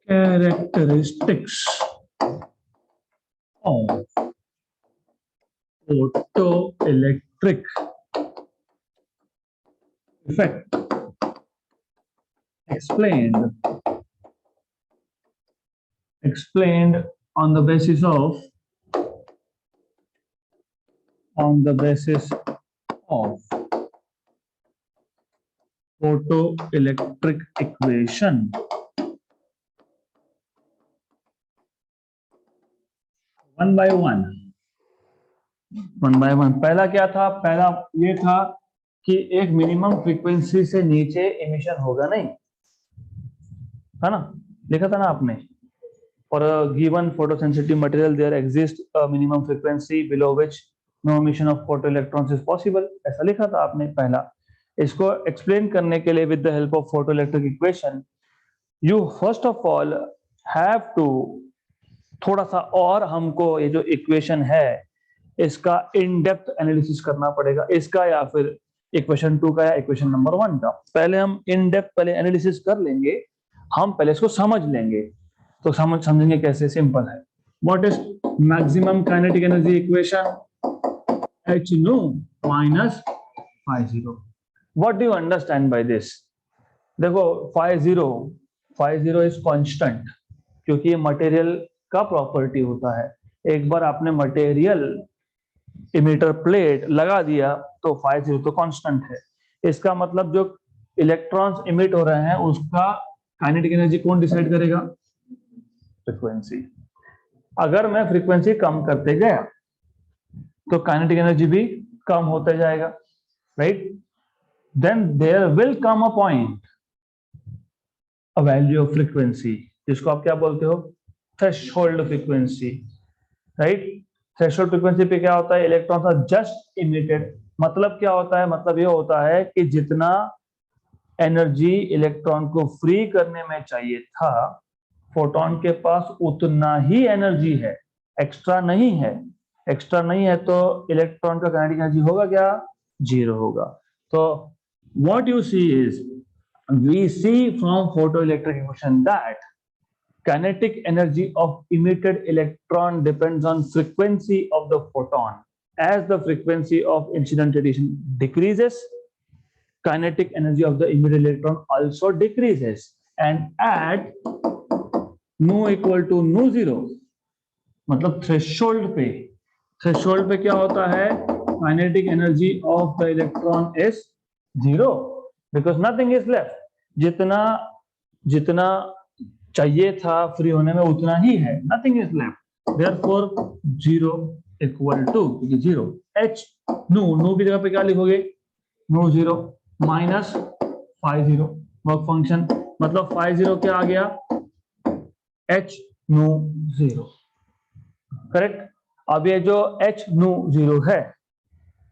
Characteristics of photoelectric effect explained on the basis of photoelectric equation. One by one. पहला क्या था? पहला ये था कि एक minimum frequency से नीचे एमिशन होगा नहीं, है ना? लिखा था ना आपने, for a given photosensitive material there exist a minimum frequency below which no emission of photo electrons is possible, ऐसा लिखा था आपने पहला। इसको एक्सप्लेन करने के लिए with the help of photoelectric equation, you first of all have to थोड़ा सा और हमको ये जो इक्वेशन है इसका इन डेप्थ एनालिसिस करना पड़ेगा, इसका या फिर इक्वेशन 2 का या इक्वेशन नंबर 1 का। पहले हम इन डेप्थ पहले एनालिसिस कर लेंगे, हम पहले इसको समझ लेंगे। तो समझेंगे कैसे? सिंपल है। What is maximum kinetic energy equation? h nu minus phi 0. What do you understand by this? देखो phi 0 इज कांस्टेंट, क्योंकि ये मटेरियल का प्रॉपर्टी होता है। एक बार आपने मटेरियल इमिटर प्लेट लगा दिया तो phi 0 तो कांस्टेंट है। इसका मतलब जो इलेक्ट्रॉन्स इमिट हो रहे हैं उसका काइनेटिक एनर्जी कौन डिसाइड करेगा? फ्रीक्वेंसी। अगर मैं फ्रीक्वेंसी कम करते गया तो काइनेटिक एनर्जी भी कम होते जाएगा, right? Then there will come a point, a value of frequency, जिसको आप क्या बोलते हो? Threshold frequency, right? Threshold frequency पे क्या होता है? Electrons are just emitted. मतलब क्या होता है? मतलब ये होता है कि जितना एनर्जी इलेक्ट्रॉन को फ्री करने में चाहिए था, फोटोन के पास उतना ही एनर्जी है, एक्स्ट्रा नहीं है। एक्स्ट्रा नहीं है तो इलेक्ट्रॉन का काइनेटिक एनर्जी होगा क्या? 0 होगा। तो what you see is, we see from photoelectric equation that kinetic energy of emitted electron depends on frequency of the photon. As the frequency of incident radiation decreases, kinetic energy of the emitted electron also decreases, and at nu equal to nu 0, मतलब threshold पे क्या होता है? kinetic energy of the electron is 0 because nothing is left. जितना चाहिए था free होने में उतना ही है, nothing is left, therefore 0 equal to 0 h nu की जगह पे क्या लिखोगे? Nu 0 minus phi 0 work function, मतलब phi 0 क्या आ गया? h nu 0, correct? अब ये जो h नो 0 है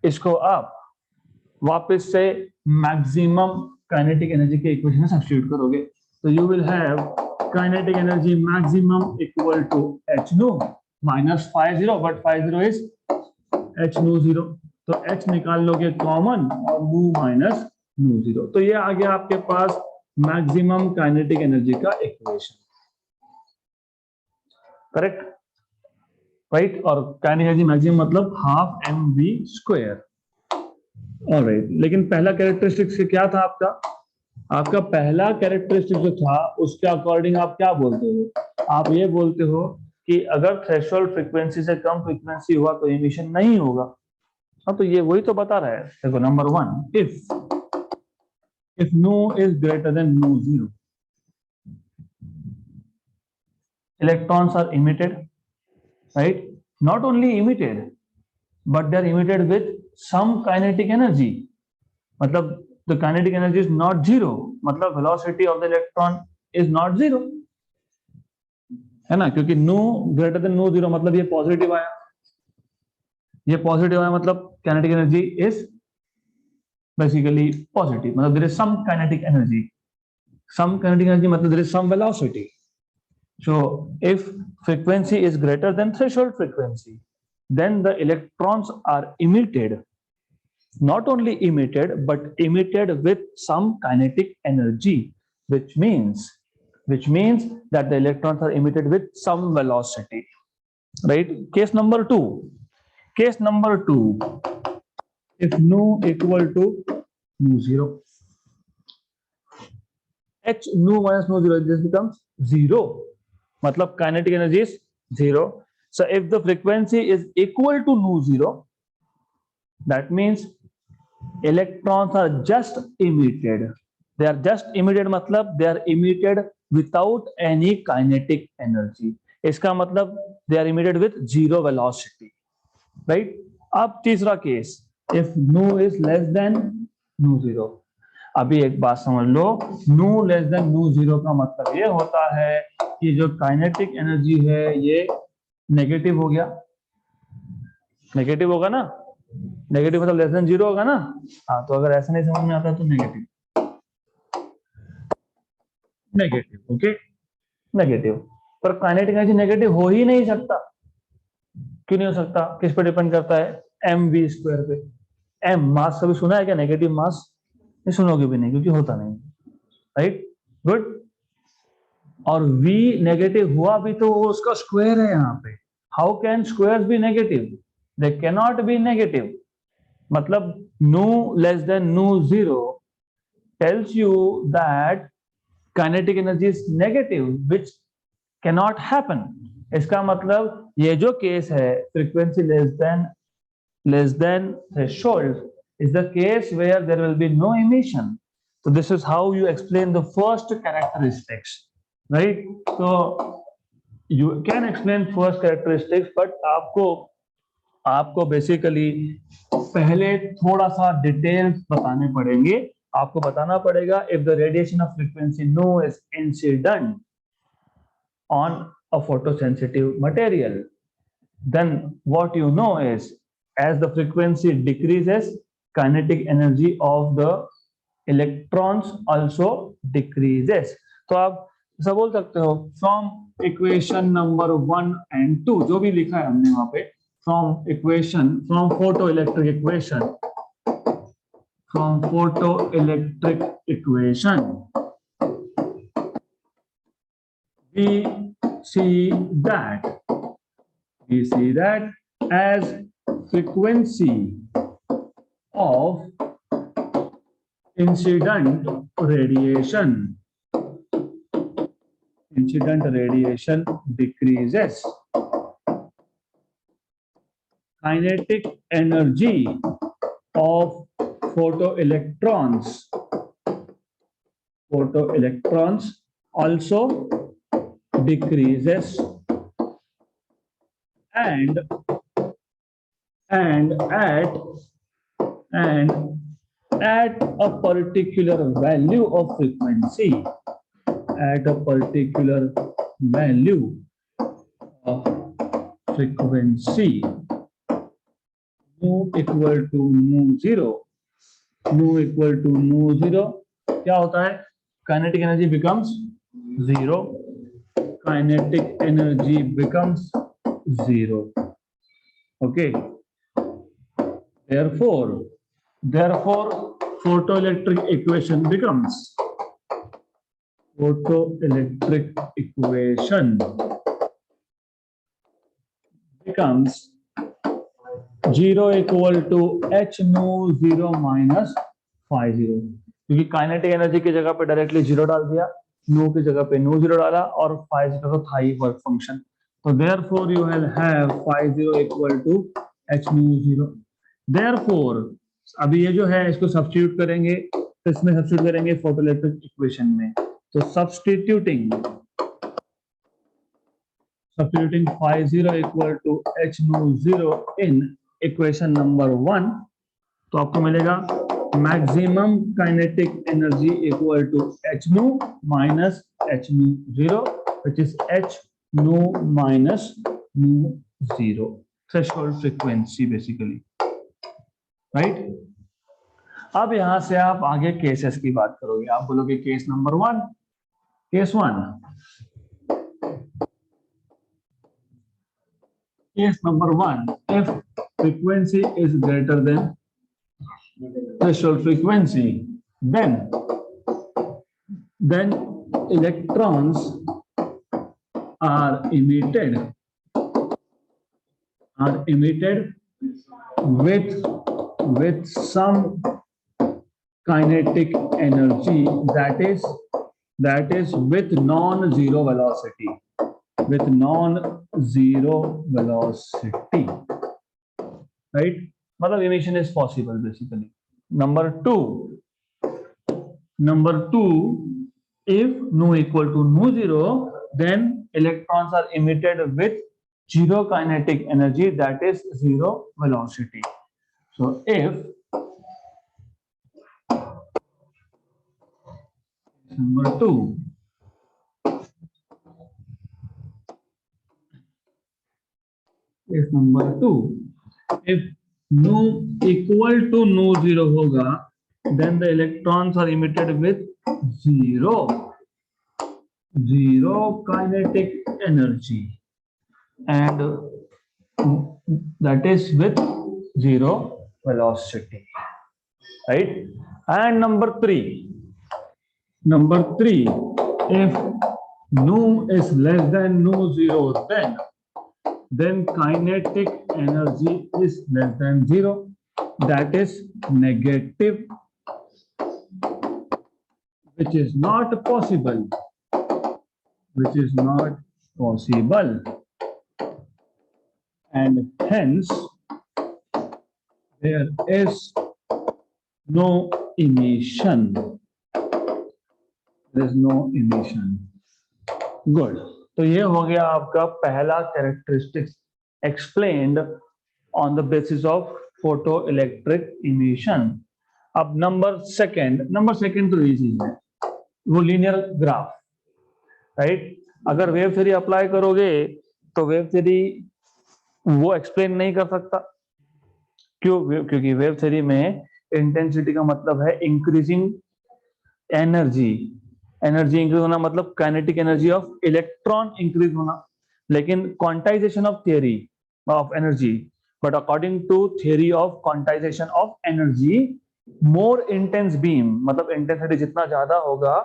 इसको आप वापस से मैक्सिमम काइनेटिक एनर्जी के इक्वेशन में सब्स्टिट्यूट करोगे, तो you will have kinetic energy maximum equal to h nu minus phi 0, but phi 0 is h nu 0, तो h निकाल लोगे कॉमन और nu minus nu 0, तो ये आ गया आपके पास मैक्सिमम काइनेटिक एनर्जी का इक्वेशन, करेक्ट? राइट, और काइनेटिक एनर्जी मैक्सिमम मतलब हाफ mv²। ऑलराइट, लेकिन पहला कैरेक्टरिस्टिक क्या था आपका? आपका पहला कैरेक्टरिस्टिक जो था उसके अकॉर्डिंग आप क्या बोलते हो? आप ये बोलते हो कि अगर थ्रेशोल्ड फ्रीक्वेंसी से कम फ्रीक्वेंसी हुआ तो इमिशन नहीं होगा। हाँ, तो ये वही तो बता रहा है। देखो, number 1, if nu is greater than nu 0, electrons are emitted, right? Not only emitted, but they are emitted with some kinetic energy. मतलब the kinetic energy is not zero, मतलब velocity of the electron is not zero, है ना? क्योंकि nu greater than nu 0 मतलब ये positive आया, ये positive आया मतलब kinetic energy is basically positive, मतलब there is some kinetic energy, some kinetic energy मतलब there is some velocity. So if frequency is greater than threshold frequency, then the electrons are emitted, not only emitted but emitted with some kinetic energy, which means that the electrons are emitted with some velocity, right? Case number 2, if nu equal to nu 0, h nu minus nu 0, this becomes 0, मतलब kinetic energy is 0. So if the frequency is equal to nu 0, that means electrons are just emitted. They are just emitted मतलब they are emitted without any kinetic energy. इसका मतलब they are emitted with zero velocity, right? अब तीसरा case, if nu is less than nu 0, अभी एक बात समझ लो, nu less than nu 0 का मतलब ये होता है कि जो काइनेटिक एनर्जी है ये नेगेटिव हो गया, नेगेटिव होगा ना, नेगेटिव मतलब लेस देन 0 होगा ना। हाँ, तो अगर ऐसा नहीं समझ में आता तो नेगेटिव, नेगेटिव, ओके, नेगेटिव। पर काइनेटिक एनर्जी नेगेटिव हो ही नहीं सकता। क्यों नहीं हो सकता? किस पे डिपेंड करता है? mv² पे। m मास कभी सुना है क्या? नेगेटिव मास नहीं सुनोगे भी नहीं, क्योंकि होता नहीं, राइट? गुड। और v नेगेटिव हुआ भी तो वो उसका स्क्वायर है यहाँ पे। How can squares be negative? They can not be negative. मतलब nu less than nu 0 tells you that kinetic energy is negative, which cannot happen. इसका मतलब ये जो केस है, frequency less than threshold, is the case where there will be no emission. So this is how you explain the first characteristics, right? So you can explain first characteristics, but आपको basically पहले थोड़ा सा details बताने पड़ेंगे। आपको बताना पड़ेगा if the radiation of frequency nu is incident on a photosensitive material, then what you know is as the frequency decreases kinetic energy of the electrons also decreases. तो आप ऐसा बोल सकते हो फ्रॉम इक्वेशन नंबर 1 and 2 जो भी लिखा है हमने वहां पे, from photoelectric equation we see that as frequency of incident radiation decreases, kinetic energy of photoelectrons also decreases, and at a particular value of frequency, nu equal to nu 0, क्या होता है? Kinetic energy becomes 0, okay? Therefore photoelectric equation becomes becomes 0 equal to h nu 0 minus phi 0, क्योंकि kinetic energy की जगह पे directly 0 डाल दिया, new की जगह पे न्यू 0 डाला और phi 0 तो था ही वर्क फंक्शन, तो therefore you will have phi 0 equal to h nu 0. therefore अभी ये जो है इसको सब्स्टिट्यूट करेंगे, तो इसमें सब्स्टिट्यूट करेंगे फोटोइलेक्ट्रिक इक्वेशन में, तो substituting phi 0 equal to h nu 0 in equation number 1, तो आपको मिलेगा maximum kinetic energy equal to h nu minus h nu 0 which is h nu minus nu 0, threshold frequency basically, right. अब यहां से आप आगे केसेस की बात करोगे, आप बोलोगे case number 1, case 1, case number 1, if frequency is greater than threshold frequency, then electrons are emitted with some kinetic energy that is with non-zero velocity, right? मतलब emission is possible basically. Number two, if nu equal to nu 0, then electrons are emitted with zero kinetic energy, that is zero velocity. So if number 2, if nu equal to nu 0 होगा, then the electrons are emitted with zero kinetic energy, and that is with zero velocity, right? And number 3, if nu is less than nu 0, then kinetic energy is less than 0, that is negative, which is not possible, and hence there is no emission. Good. तो ये हो गया आपका पहला characteristics explained on the basis of photo electric emission. अब number second तो easy है, वो लीनियर ग्राफ, राइट. अगर वेव थ्योरी अप्लाई करोगे तो वेव थ्योरी वो एक्सप्लेन नहीं कर सकता. क्योंकि वेव थ्योरी में इंटेंसिटी का मतलब है इंक्रीजिंग एनर्जी इंक्रीज होना, मतलब kinetic energy of electron increase होना. लेकिन quantization of theory of energy, but according to theory of quantization of energy, more intense beam, मतलब इंटेंसिटी जितना ज्यादा होगा,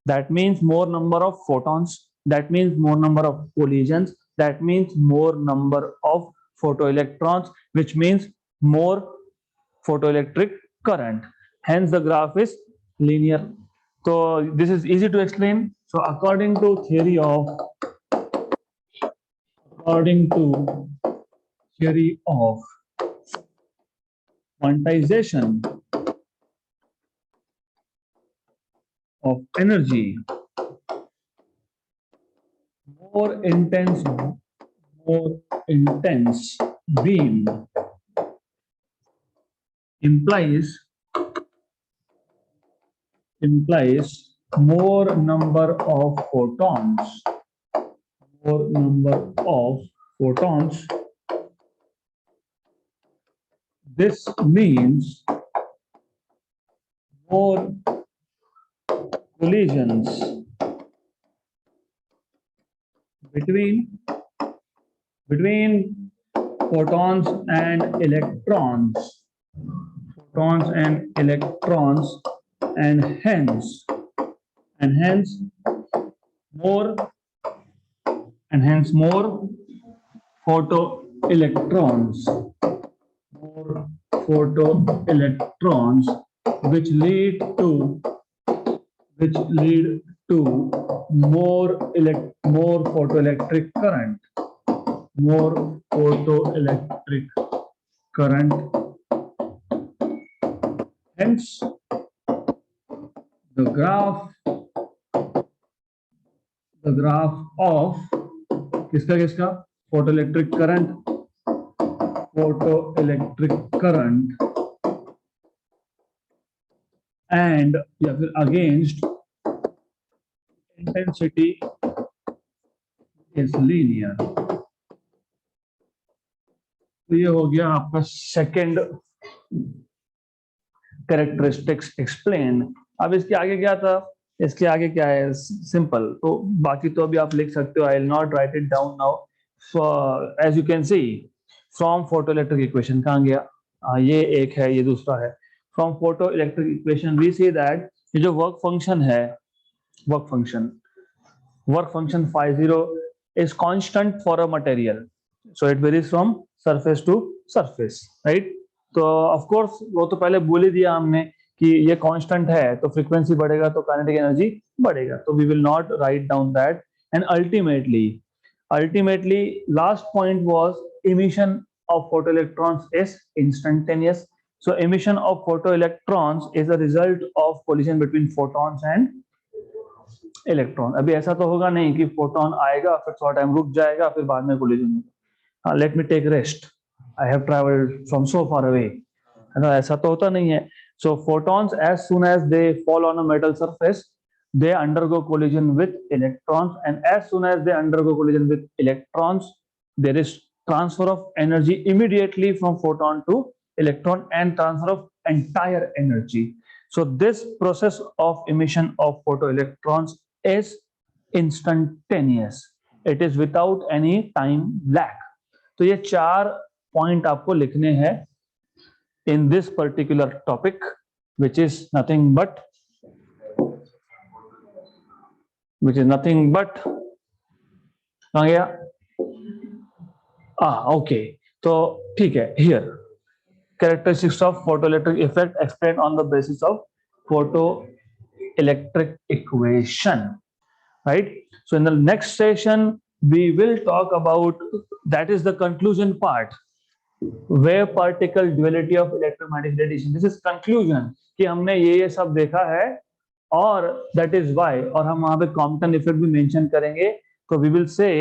that means more number of photons, that means more number of collisions, that means more number of photoelectrons, which means more photoelectric current. Hence the graph is linear. So this is easy to explain. So according to theory of quantization of energy, more intense beam implies more number of photons. This means more collisions between photons and electrons, and hence more electrons, more photoelectrons, which lead to more photoelectric current, more photoelectric current. Hence, the graph of किसका photoelectric current and या फिर against intensity is linear. तो ये हो गया आपका second characteristics explain. अब इसके आगे क्या था? इसके आगे क्या है? सिंपल. तो बाकी तो अभी आप लिख सकते हो. I will not write it down now. As you can see from photo electric equation कहाँ गया? ये एक है, ये दूसरा है. From photo electric equation we see that ये जो वर्क फंक्शन है, work function phi0 is constant for a material, so it varies from surface to surface, right? तो of course वो तो पहले बोल ही दिया हमने कि ये कांस्टेंट है तो फ्रीक्वेंसी बढ़ेगा तो काइनेटिक एनर्जी बढ़ेगा. तो we will not write down that. And ultimately last point was emission of photoelectrons is instantaneous. So emission of photoelectrons is a result of collision between photons and electron. अभी ऐसा तो होगा नहीं कि photon आएगा फिर थोड़ा टाइम रुक जाएगा फिर बाद में कोलिजन होगा. Let me take rest, I have travelled from so far away, है ना? ऐसा तो होता नहीं है. So photons as soon as they fall on a metal surface they undergo collision with electrons, and as soon as they undergo collision with electrons there is transfer of energy immediately from photon to electron and transfer of entire energy. So this process of emission of photoelectrons is instantaneous. It is without any time lag. तो ये 4 point आपको लिखने हैं in this particular topic, which is nothing but कहाँ गया? Okay. तो ठीक है. Here characteristics of photoelectric effect explained on the basis of photoelectric equation, right? So in the next session we will talk about, that is the conclusion part, wave particle duality of electromagnetic radiation. This is conclusion कि हमने ये सब देखा है और that is why, और हम वहां पे कॉम्पटन इफेक्ट भी मेंशन करेंगे. तो we will say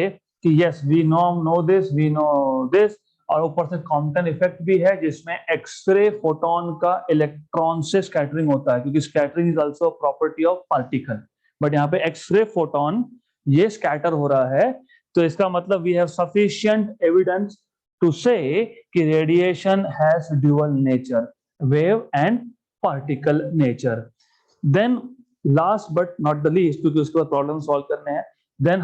कि yes we know this, और ऊपर से कॉम्पटन इफेक्ट भी है जिसमें एक्सरे फोटोन का इलेक्ट्रॉन से स्कैटरिंग होता है, क्योंकि scattering is also property of particle. But यहाँ पे एक्सरे फोटोन ये स्कैटर हो रहा है. तो इसका मतलब we have sufficient evidence to say कि radiation has dual nature, wave and particle nature. Then last but not the least, क्योंकि उसके बाद प्रॉब्लम सॉल्व करने हैं, देन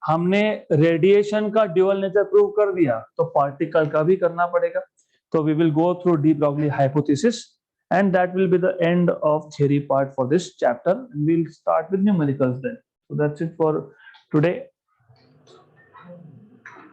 हमने रेडिएशन का ड्यूअल नेचर प्रूव कर दिया तो पार्टिकल का भी करना पड़ेगा. तो we will go through de Broglie hypothesis and that will be the end of theory part for this chapter, and we'll start with numericals then. So that's it for today.